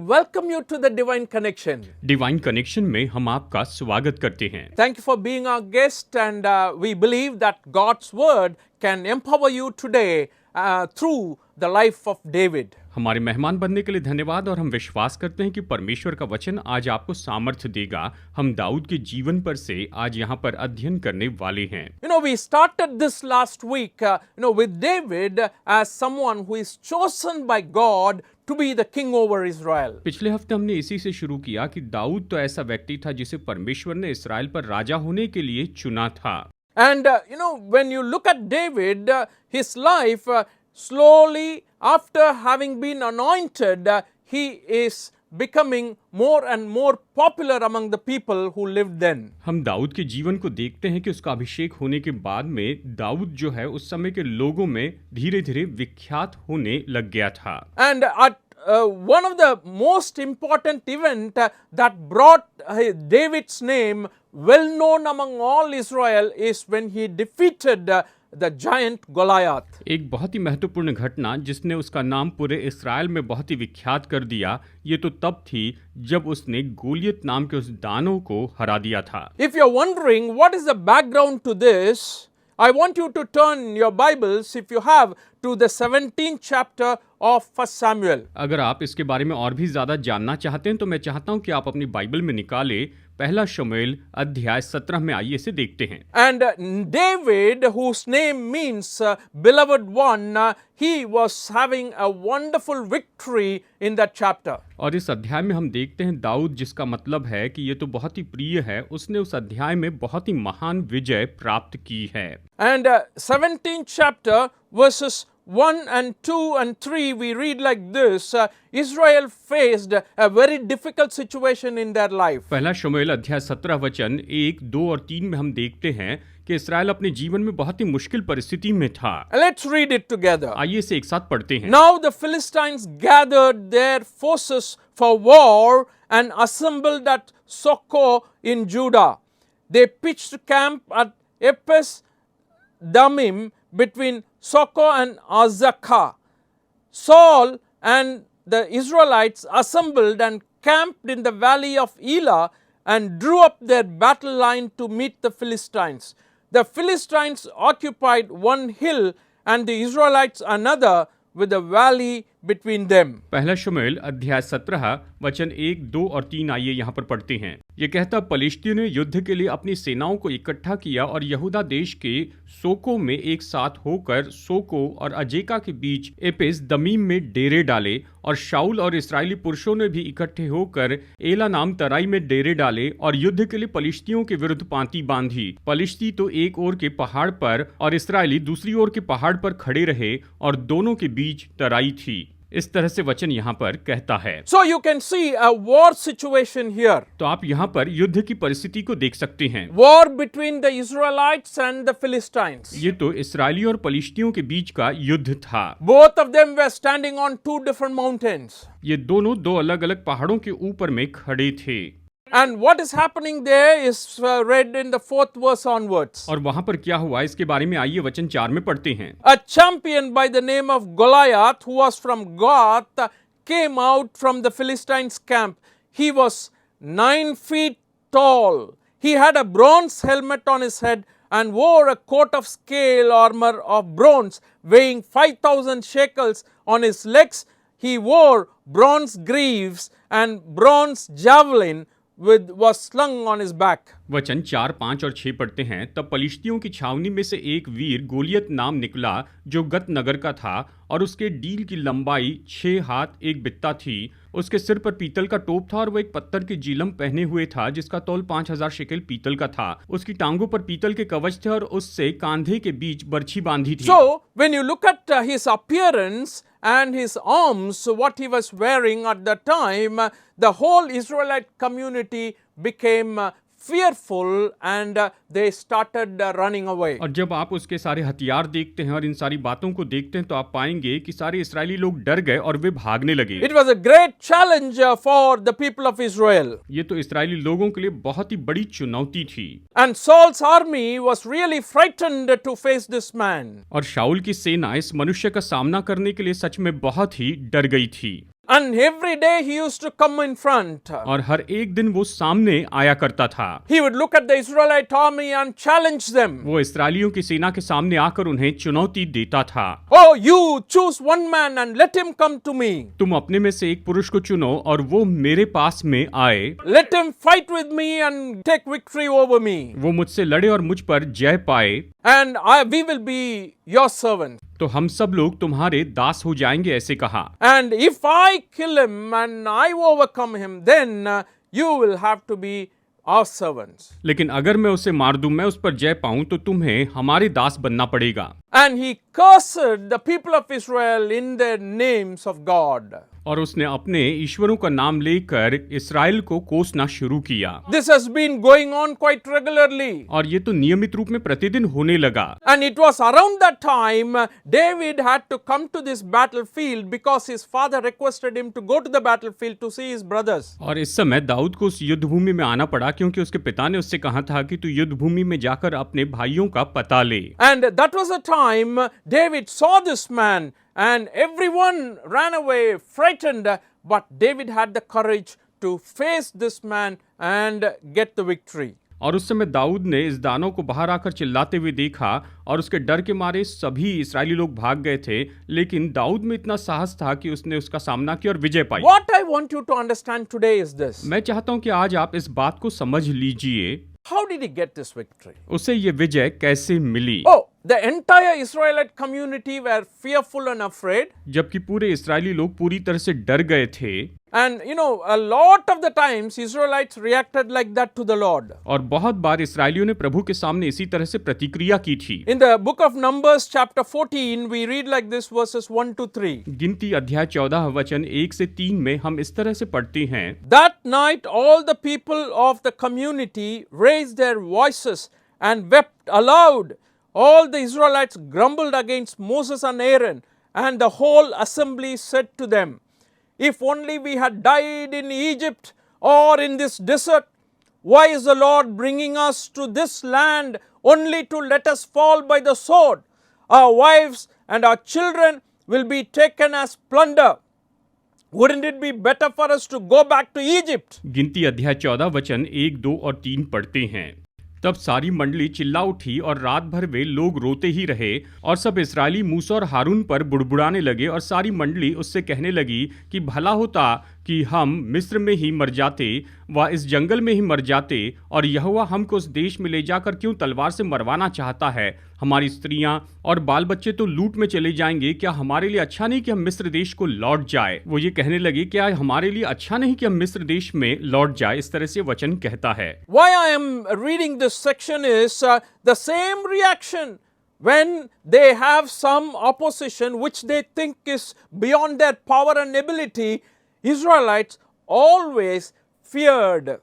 welcome you to the Divine Connection. Divine connection में हम आपका स्वागत करते हैं। Thank you for being our guest, and we believe that God's Word can empower you today through the life of David. हमारे मेहमान बनने के लिए धन्यवाद और हम विश्वास करते हैं कि परमेश्वर का वचन आज आपको सामर्थ्य देगा। हम दाऊद के जीवन पर से आज यहाँ पर अध्ययन करने वाले हैं। You know, we started this last week, with David as someone who is chosen by God to be the king over Israel. पिछले हफ्ते हमने इसी से शुरू किया कि दाऊद तो ऐसा व्यक्ति था जिसे परमेश्वर ने इस्राएल पर राजा होने के लिए चुना था। And when you look at David, his life slowly after having been anointed, he is becoming more and more popular among the people who lived then. हम दाऊद के जीवन को देखते हैं कि उसका अभिषेक होने के बाद में दाऊद जो है उस समय के लोगों में धीरे धीरे विख्यात होने लग गया था। And at one of the most important event that brought David's name well known among all Israel is when he defeated the giant Goliath. एक बहुत ही महत्वपूर्ण घटना जिसने उसका नाम पूरे इस्राएल में बहुत ही विख्यात कर दिया, ये तो तब थी जब उसने गोलियत नाम के उस दानव को हरा दिया था। If you're wondering what is the background to this, I want you to turn your Bibles, if you have, to the 17th chapter of 1 Samuel. अगर आप इसके बारे में और भी ज्यादा जानना चाहते हैं तो मैं चाहता हूं कि आप अपनी बाइबल में निकालें पहला शमूएल अध्याय 17 में। आइए इसे देखते हैं। And David, whose name means beloved one, he was having a wonderful victory in that chapter. और इस अध्याय में हम देखते हैं दाऊद, जिसका मतलब है कि ये तो बहुत ही प्रिय है, उसने उस अध्याय में बहुत ही महान विजय प्राप्त की है। And 17th chapter verses 1 and 2 and 3 we read like this, Israel faced a very difficult situation in their life. पहला शमूएल अध्याय 17 वचन 1, 2 और 3 में हम देखते हैं कि इस्राएल अपने जीवन में बहुत ही मुश्किल परिस्थिति में था। Let's read it together. आइए इसे एक साथ पढ़ते हैं। Now the Philistines gathered their forces for war and assembled at Socoh in Judah. They pitched camp at Ephes Damim between Socoh and Azekah. Saul and the Israelites assembled and camped in the valley of Elah and drew up their battle line to meet the Philistines. The Philistines occupied one hill and the Israelites another, with a valley between them. पहला शमूएल अध्याय 17 वचन 1, 2 और 3 आइए यहाँ पर पढ़ते हैं। ये कहता, पलिश्तियों ने युद्ध के लिए अपनी सेनाओं को इकट्ठा किया और यहूदा देश के सोको में एक साथ होकर सोको और अजेका के बीच एपेस दमीम में डेरे डाले, और शाऊल और इस्राएली पुरुषों ने भी इकट्ठे होकर एला नाम तराई में डेरे डाले और युद्ध के लिए पलिश्तियों के विरुद्ध पांति बांधी। पलिश्ती तो एक ओर के पहाड़ पर और इस्राएली दूसरी ओर के पहाड़ पर खड़े रहे और दोनों के बीच तराई थी। इस तरह से वचन यहाँ पर कहता है। So you can see a war situation here. तो आप यहाँ पर युद्ध की परिस्थिति को देख सकते हैं। War between the Israelites and the Philistines. ये तो इसराइली और पलिश्तियों के बीच का युद्ध था। Both of them were standing on two different mountains. ये दोनों दो अलग अलग पहाड़ों के ऊपर में खड़े थे। And what is happening there is read in the 4th verse onwards. और वहां पर क्या हुआ इसके बारे में आइए वचन 4 में पढ़ते हैं। A champion by the name of Goliath, who was from Gath, came out from the Philistines' camp. He was 9 feet tall. He had a bronze helmet on his head and wore a coat of scale armor of bronze, weighing 5,000 shekels. On his legs he wore bronze greaves, and bronze javelin was slung on his back. वचन 4, 5 और 6 पढ़ते हैं। तब पलिश्तियों की छावनी में से एक वीर गोलियत नाम निकला, जो गत नगर का था, और उसके डील की लंबाई 6 हाथ 1 बित्ता थी। उसके सिर पर पीतल का टोप था और वो एक पत्थर की जीलम पहने हुए था, जिसका तौल 5,000 शेकेल पीतल का था। उसकी टांगों पर पीतल के कवच थे और उससे कांधे के बीच बर्छी बांधी थी। So when you look at his appearance and his arms, what he was wearing at the time, the whole Israelite community became fearful and they started running away. और जब आप उसके सारे हथियार देखते हैं और इन सारी बातों को देखते हैं तो आप पाएंगे कि सारे इस्राएली लोग डर गए और वे भागने लगे। It was a great challenge for the people of Israel. ये तो इस्राएली लोगों के लिए बहुत ही बड़ी चुनौती थी। And Saul's army was really frightened to face this man. और शाऊल की सेना इस मनुष्य का सामना करने के लिए सच में बहुत ही डर गई थी। And every day he used to come in front. और हर एक दिन वो सामने आया करता था। He would look at the Israelite army and challenge them. वो इस्राएलियों की सेना के सामने आकर उन्हें चुनौती देता था। Oh, you choose one man and let him come to me. तुम अपने में से एक पुरुष को चुनो और वो मेरे पास में आए। Let him fight with me and take victory over me. वो मुझसे लड़े और मुझ पर जय पाए। And we will be your servant. तो हम सब लोग तुम्हारे दास हो जाएंगे, ऐसे कहा। And if I kill him and I overcome him, then you will have to be our servants. लेकिन अगर मैं उसे मार दूं, मैं उस पर जय पाऊं, तो तुम्हें हमारे दास बनना पड़ेगा। And he cursed the people of Israel in the names of God. और उसने अपने ईश्वरों का नाम लेकर इस्राएल को कोसना शुरू किया। This has been going on quite regularly. और ये तो नियमित रूप में प्रतिदिन होने लगा। And it was around that time David had to come to this battlefield because his father requested him to go to the battlefield to see his brothers. और इस समय दाऊद को उस युद्ध भूमि में आना पड़ा क्योंकि उसके पिता ने उससे कहा था कि तू युद्ध भूमि में जाकर अपने भाइयों का पता ले। And that was the time David saw this man and everyone ran away frightened, but David had the courage to face this man and get the victory. और उस समय दाऊद ने इस दानव को बाहर आकर चिल्लाते हुए देखा और उसके डर के मारे सभी इस्राएली लोग भाग गए थे, लेकिन दाऊद में इतना साहस था कि उसने उसका सामना किया और विजय पाई। What I want you to understand today is this. मैं चाहता हूं कि आज आप इस बात को समझ लीजिए। How did he get this victory? उसे ये विजय कैसे मिली? Oh, the entire Israelite community were fearful and afraid. जबकि पूरे इस्राएली लोग पूरी तरह से डर गए थे। And you know, a lot of the times Israelites reacted like that to the Lord. और बहुत बार इस्राएलियों ने प्रभु के सामने इसी तरह से प्रतिक्रिया की थी। In the book of Numbers chapter 14 we read like this verses 1 to 3. गिनती अध्याय 14 वचन 1 से 3 में हम इस तरह से पढ़ते हैं। That night all the people of the community raised their voices and wept aloud. All the Israelites grumbled against Moses and Aaron, and the whole assembly said to them, "If only we had died in Egypt or in this desert. Why is the Lord bringing us to this land only to let us fall by the sword? Our wives and our children will be taken as plunder. Wouldn't it be better for us to go back to Egypt?" गिनती अध्याय 14 वचन 1, 2 और 3 पढ़ते हैं। तब सारी मंडली चिल्ला उठी और रात भर वे लोग रोते ही रहे और सब इस्राएली मूसा और हारून पर बुड़बुड़ाने लगे और सारी मंडली उससे कहने लगी कि भला होता कि हम मिस्र में ही मर जाते व इस जंगल में ही मर जाते, और यहोवा हमको उस देश में ले जाकर क्यों तलवार से मरवाना चाहता है? हमारी स्त्रियां और बाल बच्चे तो लूट में चले जाएंगे। क्या हमारे लिए अच्छा नहीं कि हम मिस्र देश को लौट जाए? वो ये कहने लगे, क्या हमारे लिए अच्छा नहीं कि हम मिस्र देश में लौट जाए? इस तरह से वचन कहता है। Why I am reading this section is the same reaction when they have some opposition which they think is beyond their power and ability. Israelites always feared.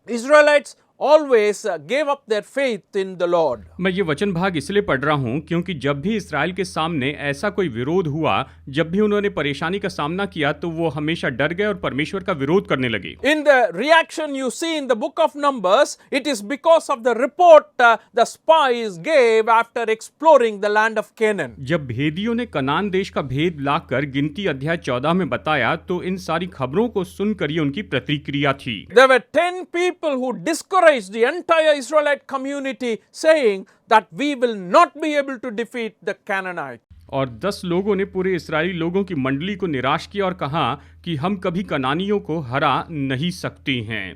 Israelites always gave up their faith in the Lord. मैं ये वचन भाग इसलिए पढ़ रहा हूँ क्योंकि जब भी इस्राएल के सामने ऐसा कोई विरोध हुआ, जब भी उन्होंने परेशानी का सामना किया, तो वो हमेशा डर गए और परमेश्वर का विरोध करने लगे। In the reaction you see in the book of Numbers, it is because of the report the spies gave after exploring the land of Canaan. जब भेदियों ने कनान देश का भेद लाकर गिनती अध्याय 14 में बताया, तो इन सारी खबरों को सुनकर ये उनकी प्रतिक्रिया थी। There were 10 people who discouraged the entire Israelite community, saying that we will not be able to defeat the Canaanites. और 10 लोगों ने पूरे इस्राएली लोगों की मंडली को निराश किया और कहा कि हम कभी कनानियों को हरा नहीं सकते हैं,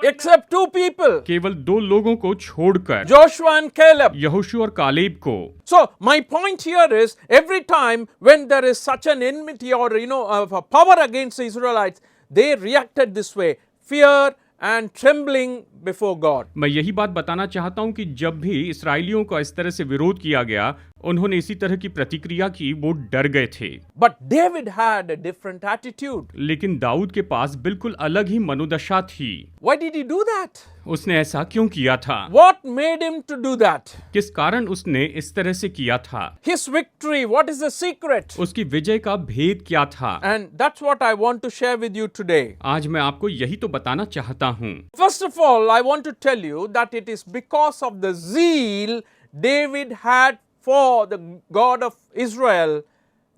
Except 2 people, केवल 2 लोगों को छोड़कर, Joshua and Caleb. यहोशू और कालेब को। So my point here is, every time when there is such an enmity or a power against the Israelites, they reacted this way, fear and trembling before God. मैं यही बात बताना चाहता हूं कि जब भी इस्राएलियों का इस तरह से विरोध किया गया, उन्होंने इसी तरह की प्रतिक्रिया की, वो डर गए थे। But David had a different attitude. लेकिन दाऊद के पास बिल्कुल अलग ही मनोदशा थी। Why did he do that? उसने ऐसा क्यों किया था? What made him to do that? किस कारण उसने इस तरह से किया था? His victory, what is the secret? उसकी विजय का भेद क्या था? And that's what I want to share with you today. आज मैं आपको यही तो बताना चाहता हूँ। First of all, I want to tell you that it is because of the zeal David had for the God of Israel,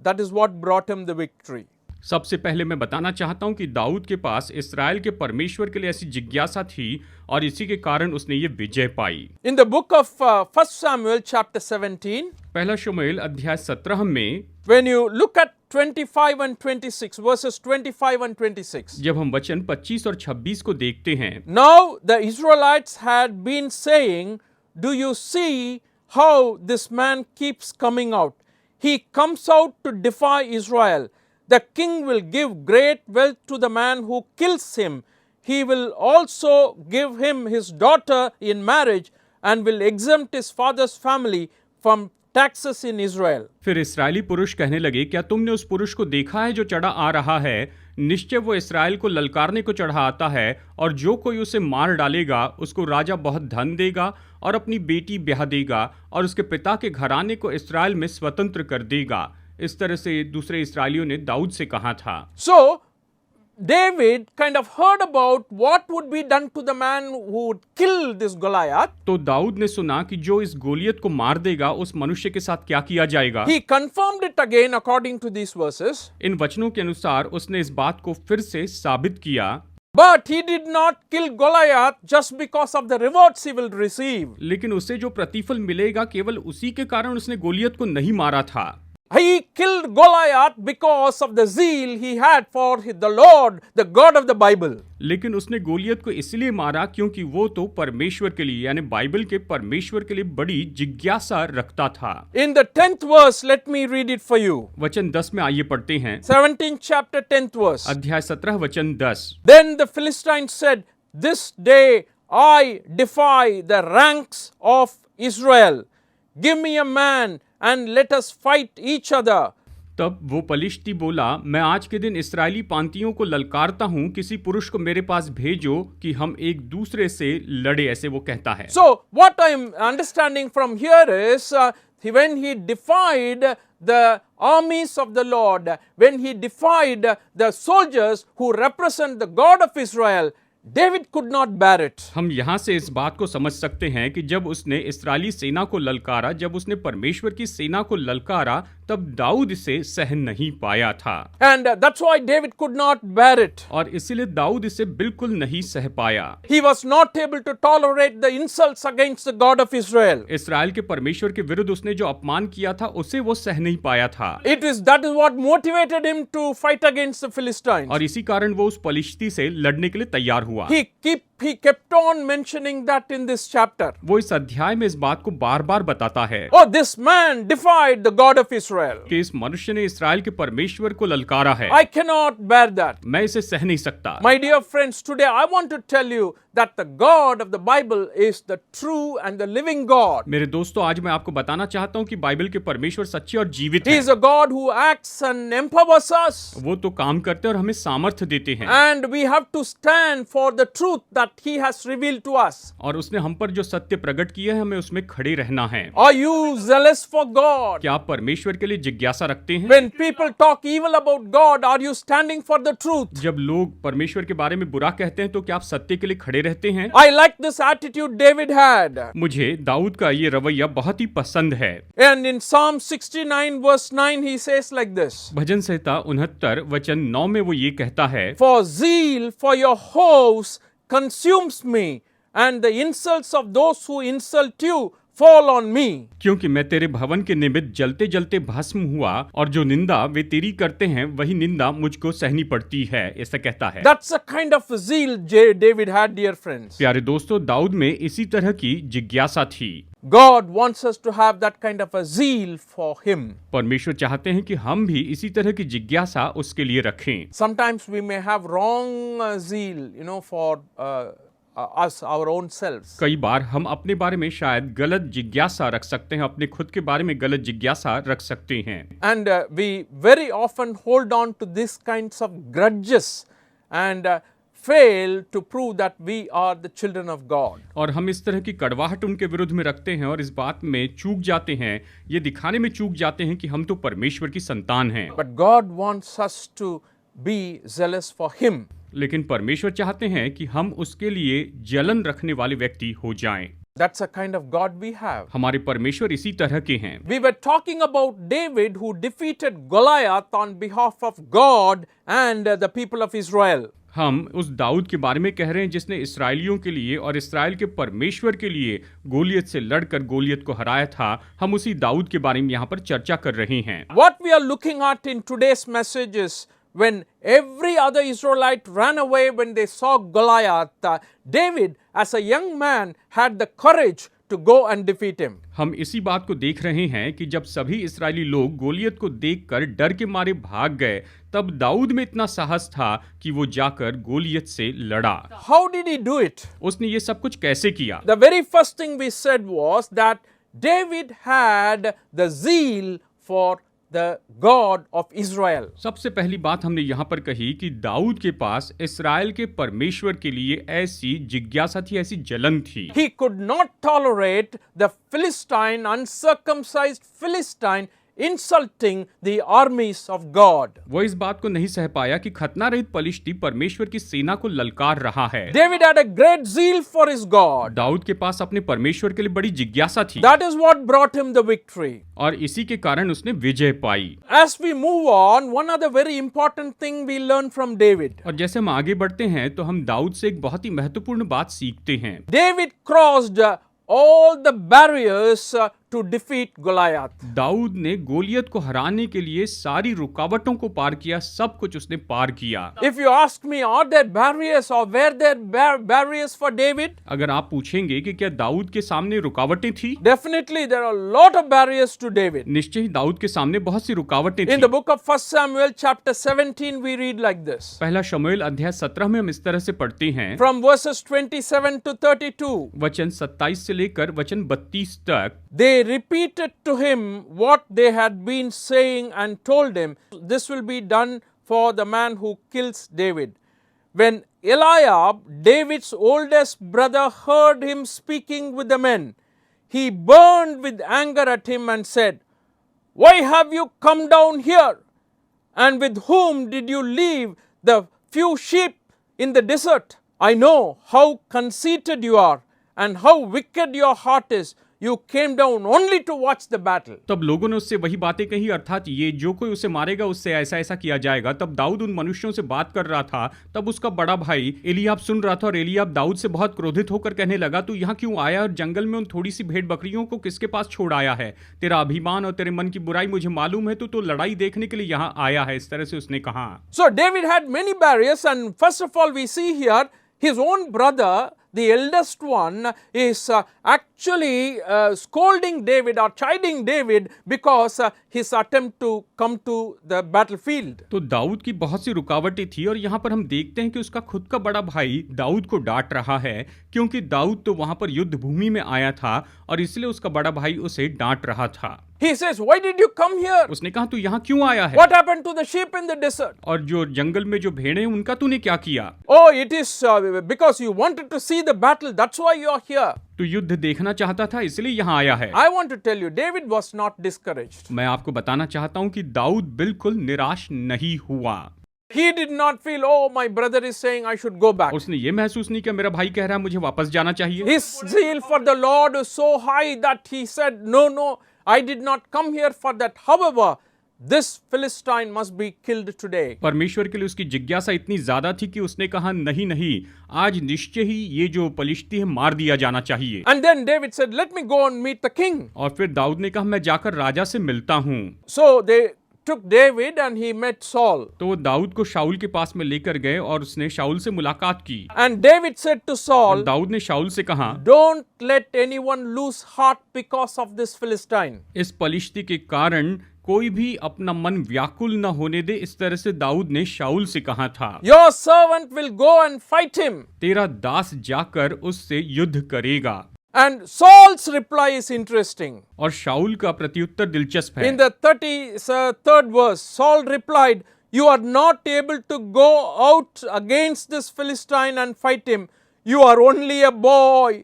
that is what brought him the victory. सबसे पहले मैं बताना चाहता हूं कि दाऊद के पास इस्राएल के परमेश्वर के लिए ऐसी जिज्ञासा थी और इसी के कारण उसने ये विजय पाई। In the book of 1 Samuel chapter 17, पहला शमूएल अध्याय 17 में when you look at 25 and 26, verses 25 and 26, जब हम वचन 25 और 26 को देखते हैं, now the Israelites had been saying, do you see how this man keeps coming out? He comes out to defy Israel. The king will give great wealth to the man who kills him. He will also give him his daughter in marriage and will exempt his father's family from taxes in Israel. फिर इस्राएली पुरुष कहने लगे, क्या तुमने उस पुरुष को देखा है जो चढ़ा आ रहा है? निश्चय वो इस्राएल को ललकारने को चढ़ा आता है, और जो कोई उसे मार डालेगा उसको राजा बहुत धन देगा और अपनी बेटी ब्याह देगा और उसके पिता के घराने को इस्राएल में स्वतंत्र कर देगा। इस तरह से दूसरे इस्राएलियों ने दाऊद से कहा था। So David kind of heard about what would be done to the man who would kill this Goliath. तो दाऊद ने सुना कि जो इस गोलियत को मार देगा उस मनुष्य के साथ क्या किया जाएगा। He confirmed it again according to these verses. इन वचनों के अनुसार उसने इस बात को फिर से साबित किया। But he did not kill Goliath just because of the rewards he will receive. लेकिन उसे जो प्रतिफल मिलेगा केवल उसी के कारण उसने गोलियत को नहीं मारा था। He killed Goliath because of the zeal he had for the Lord, the God of the Bible. लेकिन उसने गोलियत को इसलिए मारा क्योंकि वो तो परमेश्वर के लिए यानी बाइबल के परमेश्वर के लिए बड़ी जिज्ञासा रखता था। In the 10th verse, let me read it for you. वचन 10 में आइए पढ़ते हैं। 17th chapter, 10th verse. अध्याय 17 वचन 10। Then the Philistines said, this day I defy the ranks of Israel. Give me a man and let us fight each other. तब वो पलिश्ती बोला, मैं आज के दिन इस्राएली पांतियों को ललकारता हूँ, किसी पुरुष को मेरे पास भेजो कि हम एक दूसरे से लड़े, ऐसे वो कहता है। So what I am understanding from here is when he defied the armies of the Lord, when he defied the soldiers who represent the God of Israel, David could not bear it. हम यहाँ से इस बात को समझ सकते हैं कि जब उसने इस्राएली सेना को ललकारा, जब उसने परमेश्वर की सेना को ललकारा, तब दाऊद इसे सहन नहीं पाया था। And that's why David could not bear it. और इसीलिए दाऊद इसे बिल्कुल नहीं सह पाया। He was not able to tolerate the insults against the God of Israel. इस्राएल के परमेश्वर के विरुद्ध उसने जो अपमान किया था उसे वो सह नहीं पाया था। That is what motivated him to fight against the Philistines. और इसी कारण वो उस पलिश्ती से लड़ने के लिए तैयार हुआ। He kept on mentioning that in this chapter. वो इस अध्याय में इस बात को बार-बार बताता है। Oh, this man defied the God of Israel. कि इस मनुष्य ने इस्राएल के परमेश्वर को ललकारा है। I cannot bear that. मैं इसे सह नहीं सकता। My dear friends, today I want to tell you that the God of the Bible is the true and the living God. मेरे दोस्तों, आज मैं आपको बताना चाहता हूँ कि बाइबल के परमेश्वर सच्चे और जीवित He हैं। is a God who acts and empowers us. वो तो काम करते हैं और हमें सामर्थ्य देते हैं। And we have to stand for the truth that He has revealed to us. और उसने हम पर जो सत्य प्रकट किया है, हमें उसमें खड़े रहना है। Are you zealous for God? क्या आप परमेश्वर के लिए जिज्ञासा रखते हैं? When people talk evil about God, are you standing for the truth? जब लोग परमेश्वर के बारे में बुरा कहते हैं तो क्या आप सत्य के लिए खड़े रहते हैं? I like this attitude David had. मुझे दाऊद का ये रवैया बहुत ही पसंद है। And in Psalm 69 verse 9 he says like this. भजन संहिता 69 वचन 9 में वो ये कहता है, For zeal for your house consumes me, and the insults of those who insult you fall on me. क्योंकि मैं तेरे भवन के निमित्त जलते जलते भस्म हुआ, और जो निंदा वे तेरी करते हैं वही निंदा मुझको सहनी पड़ती है, ऐसा कहता है। That's a kind of zeal David had, dear friends. प्यारे दोस्तों, दाऊद में इसी तरह की जिज्ञासा थी। God wants us to have that kind of a zeal for Him. परमेश्वर चाहते हैं कि हम भी इसी तरह की जिज्ञासा उसके लिए रखें। Sometimes we may have wrong zeal, for us, our own selves. कई बार हम अपने बारे में शायद गलत जिज्ञासा रख सकते हैं, अपने खुद के बारे में गलत जिज्ञासा रख सकते हैं। And we very often hold on to these kinds of grudges and fail to prove that we are the children of God. और हम इस तरह की कड़वाहट उनके विरुद्ध में रखते हैं और इस बात में चूक जाते हैं, ये दिखाने में चूक जाते हैं कि हम तो परमेश्वर की संतान हैं। But God wants us to be zealous for Him. लेकिन परमेश्वर चाहते हैं कि हम उसके लिए जलन रखने वाले व्यक्ति हो जाएं। That's the kind of God we have. हमारे परमेश्वर इसी तरह के हैं। We were talking about David who defeated Goliath on behalf of God and the people of Israel. हम उस दाऊद के बारे में कह रहे हैं जिसने इसराइलियों के लिए और इसराइल के परमेश्वर के लिए गोलियत से लड़कर गोलियत को हराया था। हम उसी दाऊद के बारे में यहाँ पर चर्चा कर रहे हैं। What we are looking at in today's message is when every other Israelite ran away when they saw Goliath, David as a young man had the courage to go and defeat him. हम इसी बात को देख रहे हैं कि जब सभी इस्राएली लोग गोलियत को देखकर डर के मारे भाग गए, तब दाऊद में इतना साहस था कि वो जाकर गोलियत से लड़ा। How did he do it? उसने ये सब कुछ कैसे किया? The very first thing we said was that David had the zeal for the God of Israel. सबसे पहली बात हमने यहाँ पर कही कि दाऊद के पास इस्राएल के परमेश्वर के लिए ऐसी जिज्ञासा थी, ऐसी जलन थी। He could not tolerate the Philistine, uncircumcised Philistine insulting the armies of God. वो इस बात को नहीं सह पाया कि खतना रहित पलिश्ती परमेश्वर की सेना को ललकार रहा है। David had a great zeal for his God. Dawood के पास अपने परमेश्वर के लिए बड़ी जिज्ञासा थी। That is what brought him the victory. और इसी के कारण उसने विजय पाई। As we move on, one other very important thing we learn from David. और जैसे हम आगे बढ़ते हैं तो हम दाऊद से एक बहुत ही महत्वपूर्ण बात सीखते हैं। David crossed all the barriers to defeat Goliath. Dawood ने गोलियत को हराने के लिए सारी रुकावटों को पार किया, सब कुछ उसने पार किया। If you ask me, are there barriers or were there barriers for David? अगर आप पूछेंगे कि क्या दाऊद के सामने रुकावटें थी? Definitely there are a lot of barriers to David. निश्चय ही दाऊद के सामने बहुत सी रुकावटें In थी। the book of 1 Samuel chapter 17 we read like this. पहला शमूएल अध्याय 17 में हम इस तरह से पढ़ते हैं, From verses 27 to 32. वचन 27 से लेकर वचन 32 तक। They repeated to him what they had been saying and told him, this will be done for the man who kills David. When Eliab, David's oldest brother, heard him speaking with the men, he burned with anger at him and said, "Why have you come down here? And with whom did you leave the few sheep in the desert? I know how conceited you are and how wicked your heart is. You came down only to watch the battle." तब लोगों ने उससे वही बातें कही, अर्थात ये जो कोई उसे मारेगा उससे ऐसा ऐसा किया जाएगा। तब दाऊद उन मनुष्यों से बात कर रहा था। तब उसका बड़ा भाई एलियाब सुन रहा था और एलियाब दाऊद से बहुत क्रोधित होकर कहने लगा, तू यहाँ क्यों आया और जंगल में उन थोड़ी सी भेड़ बकरियों को किसके पास छोड़ आया है? तेरा अभिमान और तेरे मन की बुराई मुझे मालूम है, तू तो लड़ाई देखने के लिए यहाँ आया है। इस तरह से उसने कहा। So David had many barriers, and first of all we see here his own brother, the eldest one, is actually scolding David or chiding David because his attempt to come to the battlefield. तो दाऊद की बहुत सी रुकावटें थी और यहाँ पर हम देखते हैं कि उसका खुद का बड़ा भाई दाऊद को डांट रहा है, क्योंकि दाऊद तो वहां पर युद्ध भूमि में आया था और इसलिए उसका बड़ा भाई उसे डांट रहा था। He says, "Why did you come here? उसने कहा, तू यहाँ क्यों आया है? What happened to the sheep in the desert?" और जो जंगल में जो भेड़ें हैं उनका तूने क्या किया? "Oh, it is because you wanted to see the battle, that's why you are here." तू युद्ध देखना चाहता था इसलिए यहाँ आया है। I want to tell you, David was not discouraged. मैं आपको बताना चाहता हूँ कि दाऊद बिल्कुल निराश नहीं हुआ। He did not feel, "Oh, my brother is saying I should go back." उसने ये महसूस नहीं किया मेरा भाई कह रहा है मुझे वापस जाना चाहिए। His zeal for the Lord was so high that he said, "No, no, I did not come here for that. However, this Philistine must be killed today." परमेश्वर के लिए उसकी जिज्ञासा इतनी ज्यादा थी कि उसने कहा, नहीं नहीं, आज निश्चय ही ये जो पलिश्ती है मार दिया जाना चाहिए। And then David said, "Let me go and meet the king." और फिर दाऊद ने कहा, मैं जाकर राजा से मिलता हूँ। So they took David and he met Saul. तो वो दाऊद को शाऊल के पास में लेकर गए और उसने शाऊल से मुलाकात की। And David said to और Saul, दाऊद ने शाऊल से कहा, "Don't let anyone lose heart because of this Philistine." इस पलिश्ती के कारण कोई भी अपना मन व्याकुल न होने दे। इस तरह से दाऊद ने शाऊल से कहा था, "Your servant will go and fight him." तेरा दास जाकर उससे युद्ध करेगा। And Saul's reply is interesting. और शाऊल का प्रत्युत्तर दिलचस्प है। In the 33rd verse, Saul replied, "You are not able to go out against this Philistine and fight him. You are only a boy.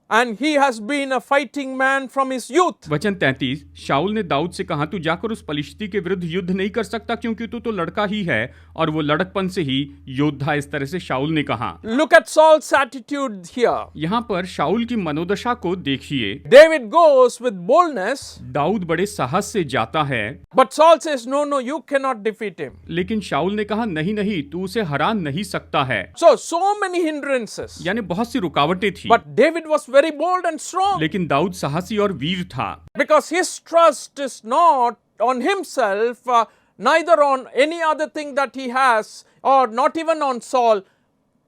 and he has been a fighting man from his youth. वचन 33, शाऊल ने दाऊद से कहा, तू जाकर उस पलिश्ती के विरुद्ध युद्ध नहीं कर सकता क्योंकि तू तो लड़का ही है और वो लड़कपन से ही योद्धा। इस तरह से शाऊल ने कहा। Look at Saul's attitude here. यहाँ पर शाऊल की मनोदशा को देखिए। David goes with boldness, Dawood बड़े साहस से जाता है, but Saul says, no, no, you cannot defeat him. लेकिन शाऊल ने कहा, नहीं नहीं, तू उसे हरा नहीं सकता है। So many hindrances. यानी बहुत सी रुकावटें थी, But David was very bold and strong लेकिन दाऊद साहसी और वीर था, because his trust is not on himself, neither on any other thing that he has, or not even on Saul,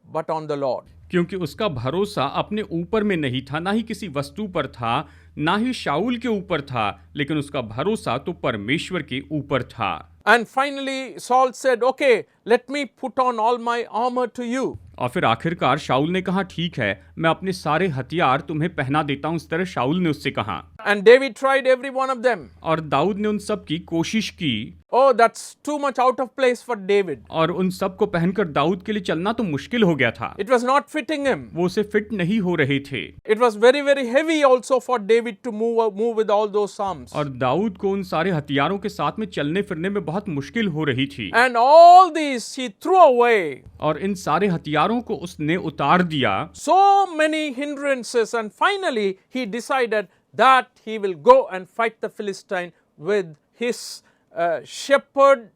but on the Lord. क्योंकि उसका भरोसा अपने ऊपर में नहीं था, ना ही किसी वस्तु पर था, ना ही शाऊल के ऊपर था, लेकिन उसका भरोसा तो परमेश्वर के ऊपर था। And finally Saul said, okay, let me put on all my armor to you. और फिर आखिरकार शाऊल ने कहा, ठीक है, मैं अपने सारे हथियार तुम्हें पहना देता हूं। इस तरह शाऊल ने उससे कहा। And David tried every one of them. और दाऊद ने उन सब की कोशिश की। Oh, that's too much out of place for David. और उन सब को पहनकर दाऊद के लिए चलना तो मुश्किल हो गया था। It was not fitting him. वो उसे फिट नहीं हो रहे थे। It was very, very heavy also for David to move with all those arms. और दाऊद को उन सारे हथियारों के साथ में चलने फिरने में बहुत मुश्किल हो रही थी। And all these he threw away. और इन सारे हथियारों को उसने उतार दिया। So many hindrances, and finally he decided that he will go and fight the Philistine with his shepherd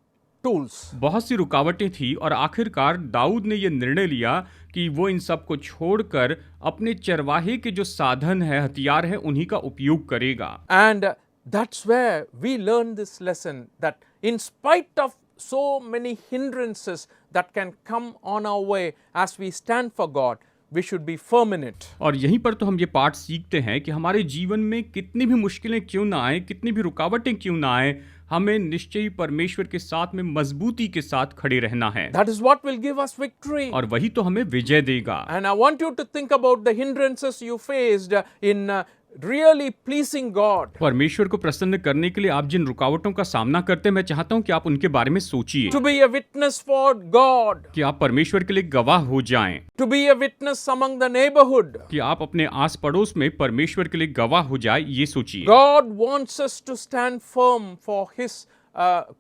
tools. बहुत सी रुकावटें थी और आखिरकार दाऊद ने यह निर्णय लिया कि वो इन सब को छोड़कर अपने चरवाहे के जो साधन है, हथियार है, उन्हीं का उपयोग करेगा। And that's where we learn this lesson, that in spite of so many hindrances that can come on our way as we stand for God, we should be firm in it. और यहीं पर तो हम ये पाठ सीखते हैं कि हमारे जीवन में कितनी भी मुश्किलें क्यों ना आए, कितनी भी रुकावटें क्यों ना आए, हमें निश्चय ही परमेश्वर के साथ में मजबूती के साथ खड़े रहना है। That is what will give us victory. और वही तो हमें विजय देगा। And I want you to think about the hindrances you faced in really pleasing God. परमेश्वर को प्रसन्न करने के लिए आप जिन रुकावटों का सामना करते हैं, मैं चाहता हूं कि आप उनके बारे में सोचिए। To be a witness for God. कि आप परमेश्वर के लिए गवाह हो जाएं। To be a witness among the neighborhood. कि आप अपने आस पड़ोस में परमेश्वर के लिए गवाह हो जाए, ये सोचिए। God wants us to stand firm for His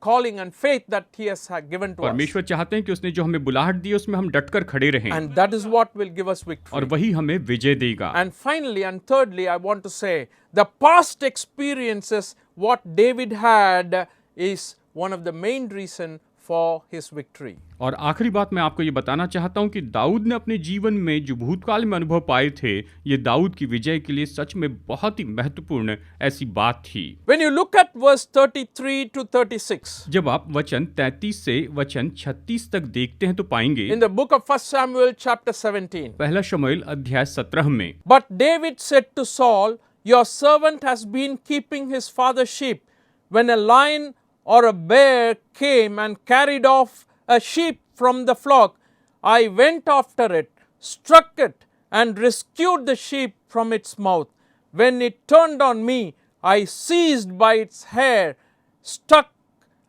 calling and faith that He has given to us. परमेश्वर चाहते हैं कि उसने जो हमें बुलाहट दी है उसमें हम डटकर खड़े रहें। And that is what will give us victory. और वही हमें विजय देगा। And finally and thirdly, I want to say the past experiences what David had is one of the main reason for his victory. और आखिरी बात मैं आपको ये बताना चाहता हूं कि दाऊद ने अपने जीवन में जो भूतकाल में अनुभव पाए थे, ये दाऊद की विजय के लिए सच में बहुत ही महत्वपूर्ण ऐसी बात थी। When you look at verse 33 to 36, जब आप वचन 33 से वचन 36 तक देखते हैं तो पाएंगे in the book of 1 Samuel chapter 17, पहला शमूएल अध्याय 17 में, But David said to Saul, Your servant has been keeping his father's sheep. When a lion or a bear came and carried off a sheep from the flock, I went after it, struck it, and rescued the sheep from its mouth. When it turned on me, I seized by its hair, struck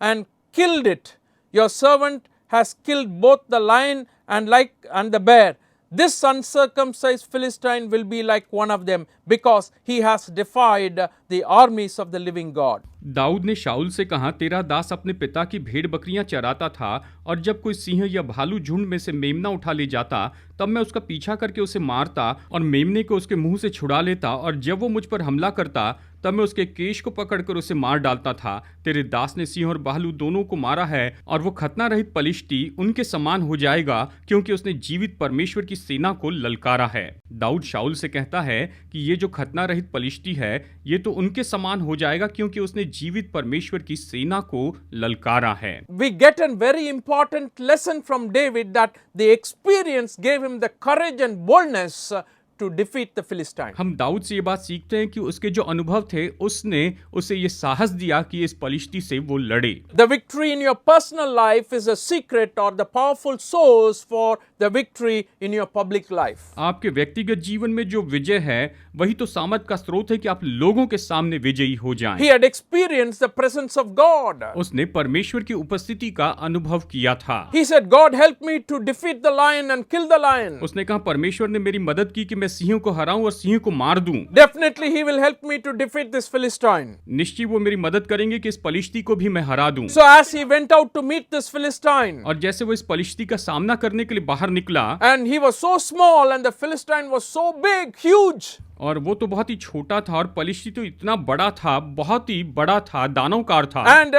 and killed it. Your servant has killed both the lion and the bear. This uncircumcised Philistine will be like one of them, because he has defied the armies of the living God. Dawood ने शाऊल से कहा, तेरा दास अपने पिता की भेड़ बकरियां चराता था, और जब कोई सिंह या भालू झुंड में से मेमना उठा ले जाता, तब मैं उसका पीछा करके उसे मारता और मेमने को उसके मुंह से छुड़ा लेता, और जब वो मुझ पर हमला करता तब मैं उसके केश को पकड़कर उसे मार डालता था। तेरे दास ने सिंह और भालू दोनों को मारा है, और वो खतना रहित पलिश्ती उनके समान हो जाएगा, क्योंकि उसने जीवित परमेश्वर की सेना को ललकारा है। दाऊद शाऊल से कहता है कि ये जो खतना रहित पलिश्ती है, ये तो उनके समान हो जाएगा, क्योंकि उसने जीवित परमेश्वर की सेना को ललकारा है। We get a very important lesson from David, that the experience gave him the courage and boldness to defeat the Philistine. हम दाऊद से ये बात सीखते हैं कि उसके जो अनुभव थे, उसने उसे ये साहस दिया कि इस पलिश्ती से वो लड़े। The victory in your personal life is a secret or the powerful source for the victory in your public life. आपके व्यक्तिगत जीवन में जो विजय है, वही तो सामर्थ का स्रोत है कि आप लोगों के सामने विजयी हो जाएं। He had experienced the presence of God. उसने परमेश्वर की उपस्थिति का अनुभव किया था। He said, God help me to defeat the lion and kill the lion. उसने कहा, परमेश्वर ने मेरी मदद की कि मैं सिंहों को हराऊं और सिंह को मार दूं। Definitely he will help me to defeat this Philistine. निश्चय वो मेरी मदद करेंगे कि इस पलिश्ती को भी मैं हरा दूं। So as he went out to meet this Philistine, और जैसे वो इस पलिश्ती का सामना करने के लिए बाहर निकला, and he was so small and the Philistine was so big, huge. और वो तो बहुत ही छोटा था और पलिश्ती तो इतना बड़ा था, बहुत ही बड़ा था, दानवकार था। And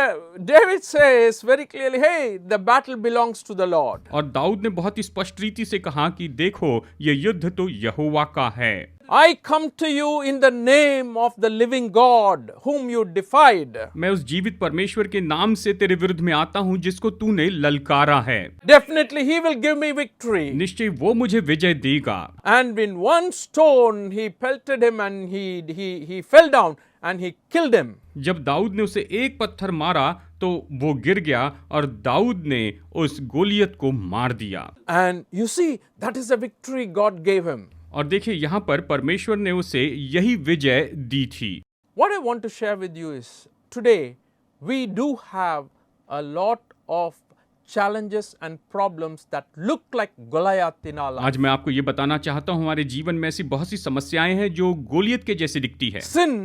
David says very clearly, hey, the battle belongs to the Lord. और दाऊद ने बहुत ही स्पष्ट रीति से कहा कि देखो ये युद्ध तो यहोवा का है। I come to you in the name of the living God whom you defied. मैं उस जीवित परमेश्वर के नाम से तेरे विरुद्ध में आता हूँ जिसको तूने ललकारा है। Definitely he will give me victory. निश्चय वो मुझे विजय देगा। And in one stone he pelted him and he fell down and he killed him. जब दाऊद ने उसे एक पत्थर मारा तो वो गिर गया और दाऊद ने उस गोलियत को मार दिया। And you see, that is the victory God gave him. और देखिए यहाँ पर परमेश्वर ने उसे यही विजय दी थी। What I want to share with you is, today we do have a lot of challenges and problems that look like Goliath in our life. आज मैं आपको ये बताना चाहता हूँ, हमारे जीवन में ऐसी बहुत सी समस्याएं हैं जो गोलियत के जैसी दिखती है। Sin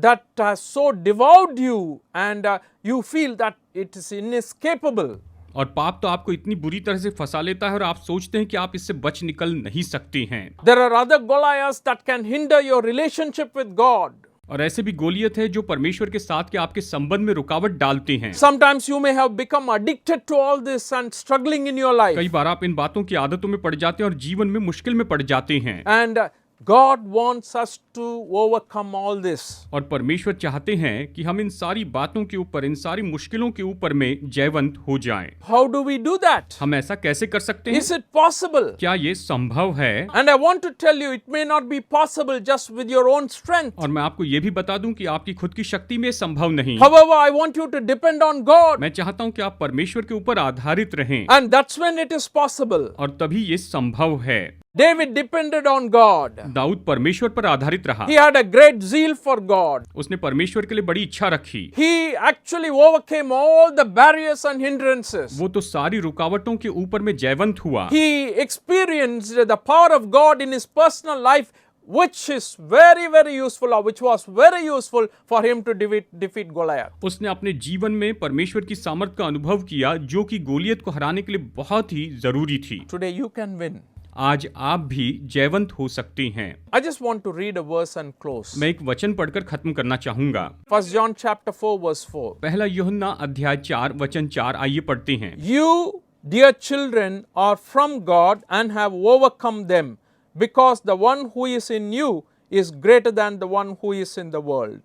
that has so devoured you and you feel that it is inescapable. और पाप तो आपको इतनी बुरी तरह से फंसा लेता है और आप सोचते हैं कि आप इससे बच निकल नहीं सकते हैं। There are other Goliaths that can hinder your relationship with God. और ऐसे भी गोलियत है जो परमेश्वर के साथ के आपके संबंध में रुकावट डालते हैं। Sometimes you may have become addicted to all this and struggling in your life. कई बार आप इन बातों की आदतों में पड़ जाते हैं और जीवन में मुश्किल में पड़ जाते हैं। And God wants us to overcome all this. और परमेश्वर चाहते हैं कि हम इन सारी बातों के ऊपर, इन सारी मुश्किलों के ऊपर में जयवंत हो जाएं। How do we do that? हम ऐसा कैसे कर सकते हैं? Is it possible? क्या ये संभव है? And I want to tell you, it may not be possible just with your own strength. और मैं आपको ये भी बता दूं कि आपकी खुद की शक्ति में संभव नहीं। However, I want you to depend on God. मैं चाहता हूं कि आप परमेश्वर के ऊपर आधारित रहें। And that's when it is possible. और तभी ये संभव है। David depended on God. Dawood परमेश्वर पर आधारित रहा। He had a great zeal for God. उसने परमेश्वर के लिए बड़ी इच्छा रखी। He actually overcame all the barriers and hindrances. वो तो सारी रुकावटों के ऊपर में जयवंत हुआ। He experienced the power of God in his personal life, which is very, very useful, or which was very useful for him to defeat Goliath. उसने अपने जीवन में परमेश्वर की सामर्थ का अनुभव किया जो कि गोलियत को हराने के लिए बहुत ही जरूरी थी। Today you can win. आज आप भी जयवंत हो सकते हैं। I just want to read a verse and close. मैं एक वचन पढ़कर खत्म करना चाहूंगा। 1 John chapter 4 verse 4. पहला यूहन्ना अध्याय 4 वचन 4, आइए पढ़ते हैं। You, dear children, are from God and have overcome them, because the one who is in you is greater than the one who is in the world.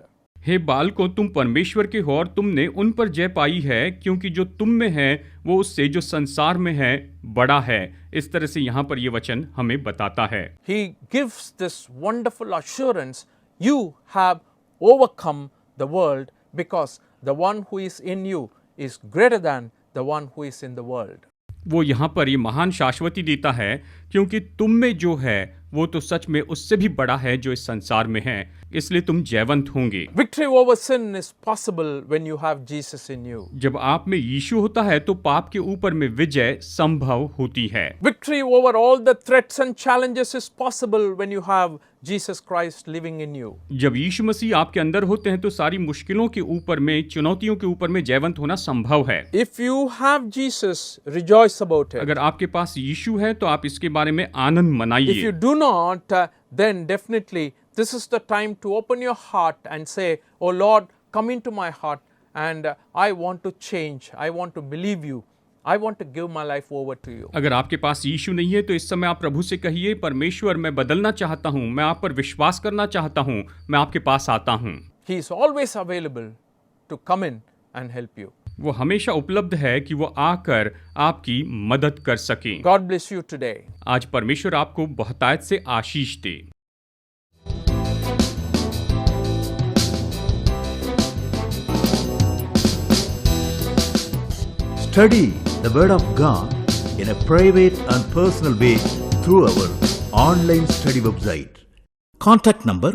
हे बालकों, तुम परमेश्वर के हो और तुमने उन पर जय पाई है, क्योंकि जो तुम में है वो उससे जो संसार में है बड़ा है। इस तरह से यहाँ पर ये वचन हमें बताता है। He gives this wonderful assurance, you have overcome the world because the one who is in you is greater than the one who is in the world. वो यहाँ पर ये महान शाश्वती देता है, क्योंकि तुम में जो है वो तो सच में उससे भी बड़ा है जो इस संसार में है, इसलिए तुम जयवंत होंगे। Victory over sin is possible when you have Jesus in you. जब आप में यीशु होता है तो पाप के ऊपर में विजय संभव होती है। Victory over all the threats and challenges is possible when you have Jesus Christ living in you. जब यीशु मसीह आपके अंदर होते हैं तो सारी मुश्किलों के ऊपर में, चुनौतियों के ऊपर में जयवंत होना संभव है। If you have Jesus, rejoice about it. अगर आपके पास यीशु है तो आप इसके बारे में आनंद If मनाइए। you do not, then definitely this is the time to open your heart and say, "Oh Lord, come into my heart and I want to change. I want to believe you. I want to give my life over to you." अगर आपके पास यीशु नहीं है तो इस समय आप प्रभु से कहिए, परमेश्वर मैं बदलना चाहता हूँ, मैं आप पर विश्वास करना चाहता हूँ, मैं आपके पास आता हूँ। He is always available to come in and help you. वो हमेशा उपलब्ध है कि वो आकर आपकी मदद कर सके। God bless you today. आज परमेश्वर आपको बहुतायत से आशीष दे। Study the Word of God in a private and personal way through our online study website. Contact number